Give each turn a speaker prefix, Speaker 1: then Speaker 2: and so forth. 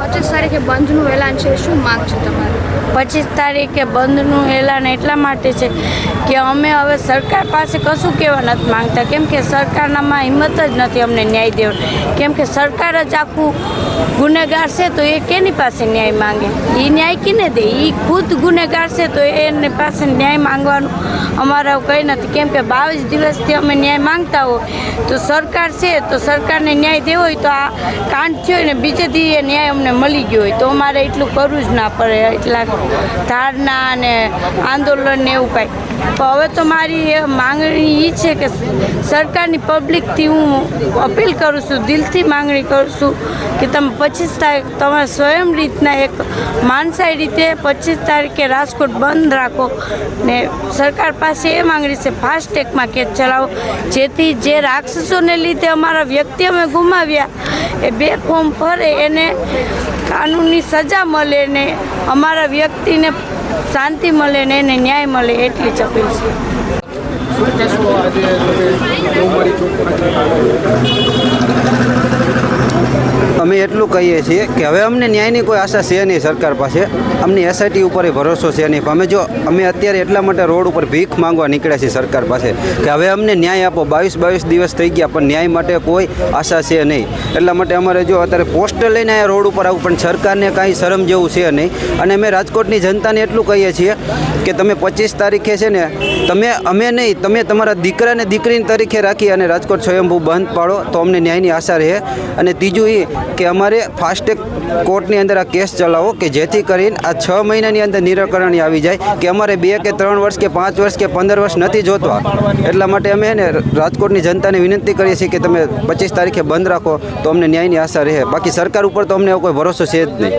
Speaker 1: 25 તારીખે બંધનું એલાન છે, શું માંગ છે તમારી?
Speaker 2: 25 તારીખે બંધનું એલાન એટલા માટે છે કે અમે હવે સરકાર પાસે કશું કહેવા નથી માંગતા, કેમ કે સરકારનામાં હિંમત જ નથી અમને ન્યાય દેવાનો, કેમ કે સરકાર જ આખું ગુનેગાર છે તો એ કેની પાસે ન્યાય માંગે? એ ન્યાય કીને દે? એ ખુદ ગુનેગાર છે તો એની પાસે ન્યાય માંગવાનું અમારે કંઈ નથી, કેમ કે 22 દિવસથી અમે ન્યાય માંગતા હોય તો સરકાર છે તો સરકારને ન્યાય દેવો હોય તો આ કાંડ થયો હોય ને બીજે દી એ ન્યાય અમને મળી ગયો હોય તો અમારે એટલું કરવું જ ના પડે, એટલા ધારણા અને આંદોલન ને એવું કાંઈ. પણ હવે તો મારી માંગણી એ છે કે સરકારની પબ્લિકથી હું અપીલ કરું છું, દિલથી માંગણી કરું છું કે તમે 25 તારીખ તમારે સ્વયં રીતના એક માનસાઈ રીતે 25 તારીખે રાજકોટ બંધ રાખો ને સરકાર પાસે એ માંગણી છે ફાસ્ટેગમાં કેસ ચલાવો, જેથી જે રાક્ષસોને લીધે અમારા વ્યક્તિ અમે ગુમાવ્યા એ બેફોર્મ ફરે એને કાનૂની સજા મળે ને અમારા વ્યક્તિને શાંતિ મળે ને એને ન્યાય મળે એટલી જ અપીલ છે.
Speaker 3: અમે એટલું કહીએ છીએ કે હવે અમને ન્યાયની કોઈ આશા છે નહીં સરકાર પાસે, અમને એસઆઈટી ઉપર ભરોસો છે નહીં. અમે અત્યારે એટલા માટે રોડ ઉપર ભીખ માંગવા નીકળ્યા છીએ સરકાર પાસે કે હવે અમને ન્યાય આપો. 22 દિવસ થઈ ગયા પણ ન્યાય માટે કોઈ આશા છે નહીં. એટલા માટે અમારે જો અત્યારે પોસ્ટર લઈને અહીંયા રોડ ઉપર આવું પણ સરકારને કાંઈ શરમ જેવું છે નહીં. અને અમે રાજકોટની જનતાને એટલું કહીએ છીએ કે તમે 25 તારીખે છે ને અમે નહીં, તમે તમારા દીકરાને દીકરીની તરીકે રાખી અને રાજકોટ સ્વયંભૂ બંધ પાડો તો અમને ન્યાયની આશા રહે. અને ત્રીજું એ કે અમારે ફાસ્ટેગ કોર્ટની અંદર આ કેસ ચલાવો કે જેથી કરીને આ 6 મહિનાની અંદર નિરાકરણ આવી જાય, કે અમારે 2 કે 3 વર્ષ કે 5 વર્ષ કે 15 વર્ષ નથી જોતવા. એટલા માટે અમે રાજકોટની જનતાને વિનંતી કરીએ છીએ કે તમે 25 તારીખે બંધ રાખો તો અમને ન્યાયની આશા રહે. બાકી સરકાર ઉપર તો અમને કોઈ ભરોસો છે જ નહીં.